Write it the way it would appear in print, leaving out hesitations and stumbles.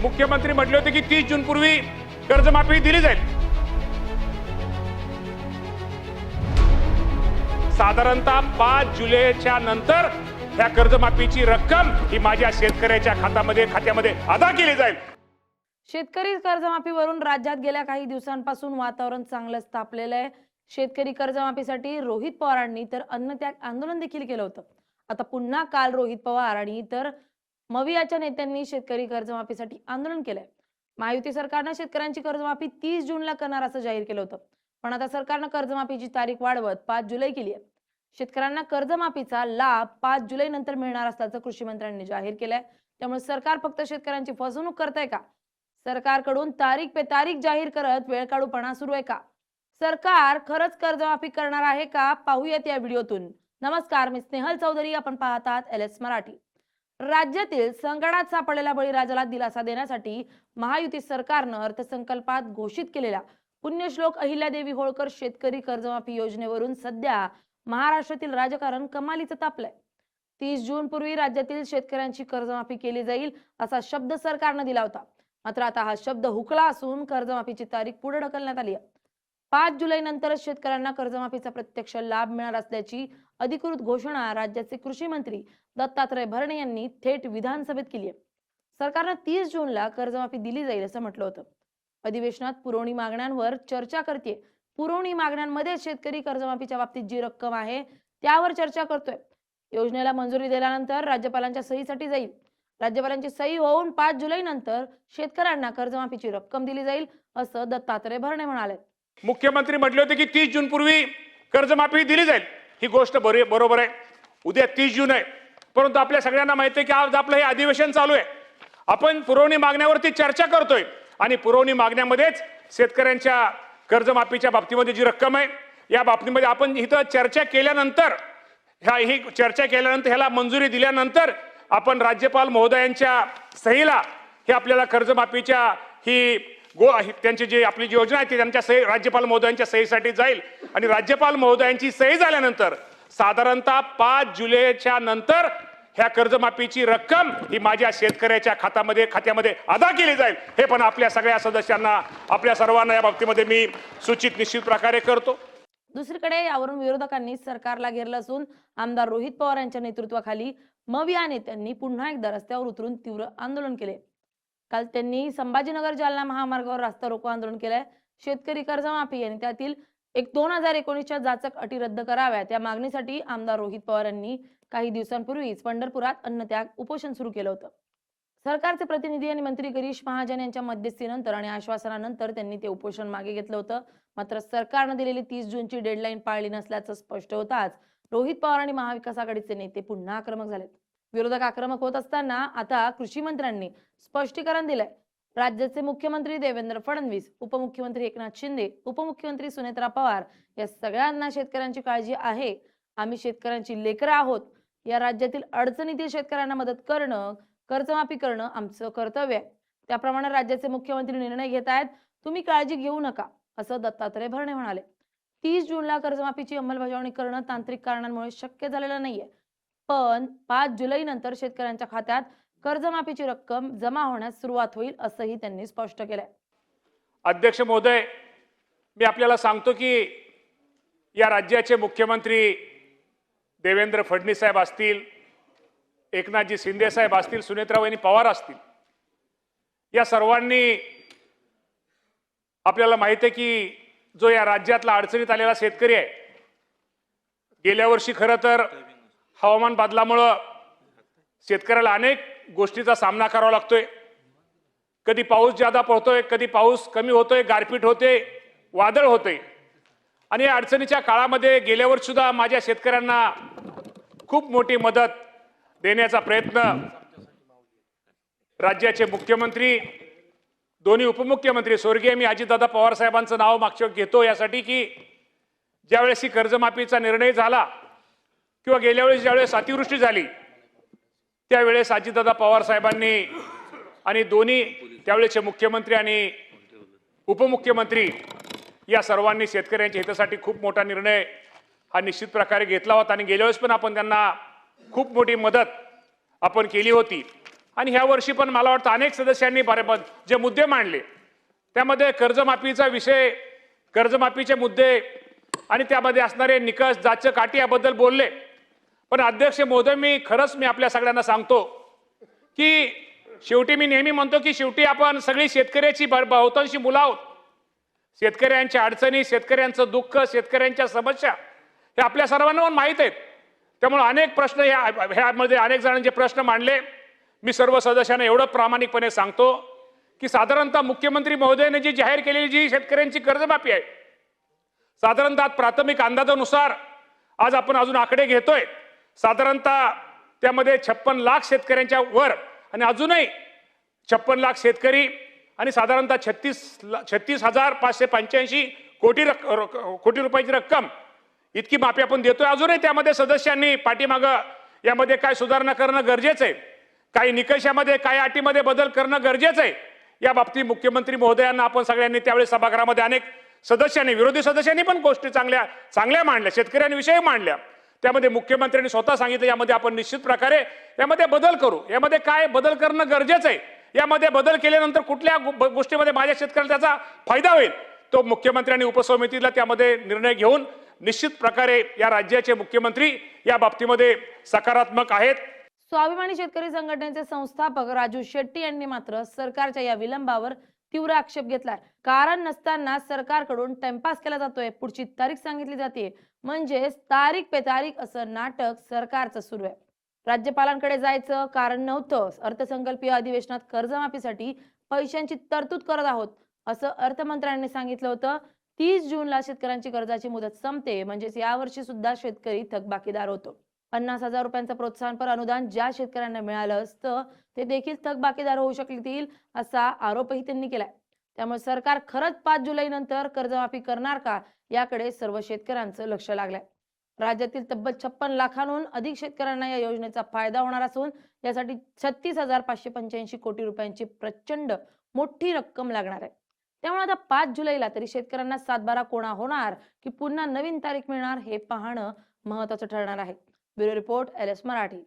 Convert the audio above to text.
मुख्यमंत्री म्हटले होते की 30 जून पूर्वी कर्जमाफी दिली जाईल। साधारणतः 5 जुलैच्या नंतर ह्या कर्जमाफीची रक्कम ही माझ्या शेतकऱ्याच्या खात्यामध्ये अदा केली जाईल। शेतकरी कर्जमाफीवरून राज्यात गेल्या काही दिवसांपासून वातावरण चांगलंच तापलेलं आहे। शेतकरी कर्जमाफीसाठी रोहित पवारांनी तर अन्नत्याग आंदोलन देखील केलं होतं। आता पुन्हा काल रोहित पवार आणि इतर मवियाच्या नेत्यांनी शेतकरी कर्जमाफीसाठी आंदोलन केलंय। महायुती सरकारनं शेतकऱ्यांची कर्जमाफी 30 जूनला करणार असं जाहीर केलं होतं, पण आता सरकारनं कर्जमाफीची तारीख वाढवत 5 जुलै केली आहे। शेतकऱ्यांना कर्जमाफीचा लाभ 5 जुलै नंतर मिळणार असल्याचं कृषी मंत्र्यांनी जाहीर केलंय। त्यामुळे सरकार फक्त शेतकऱ्यांची फसवणूक करतंय का? सरकारकडून तारीख पे तारीख जाहीर करत वेळकाढूपणा सुरू आहे का? सरकार खरंच कर्जमाफी करणार आहे का? पाहूयात या व्हिडिओतून। नमस्कार, मी स्नेहल चौधरी, आपण पाहत आहात LS मराठी। राज्यातील संकटात सापडलेल्या बळीराजाला दिलासा देण्यासाठी महायुती सरकारनं अर्थसंकल्पात घोषित केलेल्या पुण्यश्लोक अहिल्यादेवी होळकर शेतकरी कर्जमाफी योजनेवरून सध्या महाराष्ट्रातील राजकारण कमालीचं तापलंय। 30 जून पूर्वी राज्यातील शेतकऱ्यांची कर्जमाफी केली जाईल असा शब्द सरकारनं दिला होता, मात्र आता हा शब्द हुकला असून कर्जमाफीची तारीख पुढे ढकलण्यात आली आहे। 5 जुलै नंतरच शेतकऱ्यांना कर्जमाफीचा प्रत्यक्ष लाभ मिळणार असल्याची अधिकृत घोषणा राज्याचे कृषी मंत्री दत्तात्रय भरणे यांनी थेट विधानसभेत केली आहे। सरकारनं 30 जूनला कर्जमाफी दिली जाईल असं म्हटलं होतं। अधिवेशनात पुरवणी मागण्यांवर चर्चा करते। पुरवणी मागण्यांमध्ये शेतकरी कर्जमाफीच्या बाबतीत जी रक्कम आहे त्यावर चर्चा करतोय। योजनेला मंजुरी दिल्यानंतर राज्यपालांच्या सहीसाठी जाईल। राज्यपालांची सही होऊन 5 जुलै नंतर शेतकऱ्यांना कर्जमाफीची रक्कम दिली जाईल असं दत्तात्रय भरणे म्हणाले। मुख्यमंत्री म्हटले होते की 30 जून पूर्वी कर्जमाफी दिली जाईल। ही गोष्ट बरोबर आहे। उद्या 30 जून आहे, परंतु आपल्या सगळ्यांना माहिती आहे की आज आपलं हे अधिवेशन चालू आहे। आपण पुरवणी मागण्यावरती चर्चा करतोय आणि पुरवणी मागण्यामध्येच शेतकऱ्यांच्या कर्जमाफीच्या बाबतीमध्ये जी रक्कम आहे या बाबतीमध्ये आपण इथं चर्चा केल्यानंतर ह्याला मंजुरी दिल्यानंतर आपण राज्यपाल महोदयांच्या सहीला हे आपल्याला कर्जमाफीच्या त्यांची जी आपली जी योजना आहे ती त्यांच्या सही राज्यपाल महोदयांच्या सहीसाठी जाईल आणि राज्यपाल महोदयांची सही झाल्यानंतर साधारणतः 5 जुलैच्या नंतर ह्या कर्जमाफीची रक्कम ही माझ्या शेतकऱ्याच्या खात्यामध्ये अदा केली जाईल। हे पण आपल्या सगळ्या सदस्यांना, आपल्या सर्वांना या बाबतीमध्ये मी सूचित निश्चित प्रकारे करतो। दुसरीकडे यावरून विरोधकांनी सरकारला घेरलं असून आमदार रोहित पवार यांच्या नेतृत्वाखाली मविया नेत्यांनी पुन्हा एकदा रस्त्यावर उतरून तीव्र आंदोलन केले। काल त्यांनी संभाजीनगर जालना महामार्गावर रास्ता रोको आंदोलन केलंय। शेतकरी कर्जमाफी आणि त्यातील 2019च्या जाचक अटी रद्द कराव्यात या मागणीसाठी आमदार रोहित पवार यांनी काही दिवसांपूर्वीच पंढरपुरात अन्नत्याग उपोषण सुरू केलं होतं। सरकारचे प्रतिनिधी आणि मंत्री गिरीश महाजन यांच्या मध्यस्थीनंतर आणि आश्वासनानंतर त्यांनी ते उपोषण मागे घेतलं होतं, मात्र सरकारनं दिलेली 30 जूनची डेडलाईन पाळली नसल्याचं स्पष्ट होताच रोहित पवार आणि महाविकास आघाडीचे नेते पुन्हा आक्रमक झालेत। विरोधक आक्रमक होत असताना आता कृषी मंत्र्यांनी स्पष्टीकरण दिलंय। राज्याचे मुख्यमंत्री देवेंद्र फडणवीस, उपमुख्यमंत्री एकनाथ शिंदे, उपमुख्यमंत्री सुनेत्रा पवार या सगळ्यांना शेतकऱ्यांची काळजी आहे। आम्ही शेतकऱ्यांची लेकरं आहोत। या राज्यातील अडचणीतील शेतकऱ्यांना मदत करणं, कर्जमाफी करणं आमचं कर्तव्य आहे। त्याप्रमाणे राज्याचे मुख्यमंत्री निर्णय घेत आहेत, तुम्ही काळजी घेऊ नका असं दत्तात्रय भरणे म्हणाले। 30 जूनला कर्जमाफीची अंमलबजावणी करणं तांत्रिक कारणांमुळे शक्य झालेलं नाहीये, पण 5 जुलै नंतर शेतकऱ्यांच्या खात्यात कर्जमाफीची रक्कम जमा होण्यास सुरुवात होईल असंही त्यांनी स्पष्ट केलंय। अध्यक्ष महोदय, मी आपल्याला सांगतो की या राज्याचे मुख्यमंत्री देवेंद्र फडणवीस साहेब असतील, एकनाथजी शिंदे साहेब असतील, सुनेत्राबाई पवार असतील, या सर्वांनी आपल्याला माहिती आहे की जो या राज्यातला अडचणीत आलेला शेतकरी आहे, गेल्या वर्षी खरं तर हवामान बदलामुळे शेतकऱ्याला अनेक गोष्टीचा सामना करावा लागतोय। कधी पाऊस जादा पडतोय, कधी पाऊस कमी होतोय, गारपीट होते, वादळ होते आणि या अडचणीच्या काळामध्ये गेल्या वर्षी सुद्धा माझ्या शेतकऱ्यांना खूप मोठी मदत देण्याचा प्रयत्न राज्याचे मुख्यमंत्री, दोन्ही उपमुख्यमंत्री स्वर्गीय मी अजितदादा पवार साहेबांचं नाव मागच्या घेतो यासाठी की ज्यावेळेस ही कर्जमाफीचा निर्णय झाला किंवा गेल्या वेळेस ज्यावेळेस अतिवृष्टी झाली त्यावेळेस अजितदादा पवार साहेबांनी आणि दोन्ही त्यावेळेचे मुख्यमंत्री आणि उपमुख्यमंत्री या सर्वांनी शेतकऱ्यांच्या हितासाठी खूप मोठा निर्णय हा निश्चित प्रकारे घेतला होता आणि गेल्या वेळेस पण आपण त्यांना खूप मोठी मदत आपण केली होती। आणि ह्या वर्षी पण मला वाटतं अनेक सदस्यांनी जे मुद्दे मांडले त्यामध्ये कर्जमाफीचा विषय, कर्जमाफीचे मुद्दे आणि त्यामध्ये असणारे निकष, जाच काठी याबद्दल बोलले. पण अध्यक्ष महोदय, मी आपल्या सगळ्यांना सांगतो की शेवटी मी नेहमी म्हणतो की शेवटी आपण सगळी शेतकऱ्याची बहुतांशी मुलं आहोत. शेतकऱ्यांच्या अडचणी, शेतकऱ्यांचं दुःख, शेतकऱ्यांच्या समस्या हे आपल्या सर्वांना माहीत आहेत. त्यामुळे अनेक प्रश्न ह्यामध्ये अनेक जणांचे प्रश्न मांडले. मी सर्व सदस्यांना एवढं प्रामाणिकपणे सांगतो की साधारणतः मुख्यमंत्री महोदयाने जी जाहीर केलेली जी शेतकऱ्यांची कर्जमाफी आहे, साधारणतः प्राथमिक अंदाजानुसार आज आपण अजून आकडे घेतोय, साधारणतः त्यामध्ये 56 लाख शेतकऱ्यांच्या वर आणि अजूनही 56 लाख शेतकरी आणि साधारणतः 36,585 कोटी रुपयाची रक्कम इतकी माफी आपण देतोय. अजूनही त्यामध्ये सदस्यांनी पाठीमागं यामध्ये काय सुधारणा करणं गरजेचं आहे, काही निकषामध्ये, काही अटीमध्ये बदल करणं गरजेचं आहे. या बाबतीत मुख्यमंत्री महोदयांना आपण सगळ्यांनी त्यावेळी सभागृहामध्ये अनेक सदस्यांनी, विरोधी सदस्यांनी पण गोष्टी चांगल्या मांडल्या, शेतकऱ्यांविषयी मांडल्या. त्यामध्ये मुख्यमंत्र्यांनी स्वतः सांगितलं यामध्ये आपण निश्चित प्रकारे यामध्ये बदल करू. यामध्ये काय बदल करणं गरजेचं आहे, यामध्ये बदल केल्यानंतर कुठल्या गोष्टीमध्ये माझ्या शेतकऱ्याला त्याचा फायदा होईल, तो मुख्यमंत्र्यांनी उपसमितीला त्यामध्ये निर्णय घेऊन निश्चित प्रकारे या राज्याचे मुख्यमंत्री या बाबतीमध्ये सकारात्मक आहेत. स्वाभिमानी शेतकरी संघटनेचे संस्थापक राजू शेट्टी यांनी मात्र सरकारच्या या विलंबावर तीव्र आक्षेप घेतलाय. कारण नसताना सरकारकडून टाइमपास केला जातोय, पुढची तारीख सांगितली जाते, म्हणजे तारीख पे तारीख असं नाटक सरकारचं सुरू आहे. राज्यपालांकडे जायचं कारण नव्हतं. अर्थसंकल्पीय अधिवेशनात कर्जमाफीसाठी पैशांची तरतूद करत आहोत असं अर्थमंत्र्यांनी सांगितलं होतं. 30 जूनला शेतकऱ्यांची कर्जाची मुदत संपते, म्हणजेच यावर्षी सुद्धा शेतकरी थकबाकीदार होतो. 50,000 रुपयांचं प्रोत्साहनपर अनुदान ज्या शेतकऱ्यांना मिळालं असतं ते देखील थकबाकीदार होऊ शकतील असा आरोपही त्यांनी केलाय. त्यामुळे सरकार खरंच 5 जुलै नंतर कर्जमाफी करणार का याकडे सर्व शेतकऱ्यांचं लक्ष लागलंय. राज्यातील तब्बल 56 लाखांहून अधिक शेतकऱ्यांना या योजनेचा फायदा होणार असून यासाठी 36,585 कोटी रुपयांची प्रचंड मोठी रक्कम लागणार आहे. त्यामुळे आता 5 जुलैला तरी शेतकऱ्यांना सातबारा कोणा होणार की पुन्हा नवीन तारीख मिळणार हे पाहणं महत्त्वाचं ठरणार आहे. Bureau report, LS Marathi.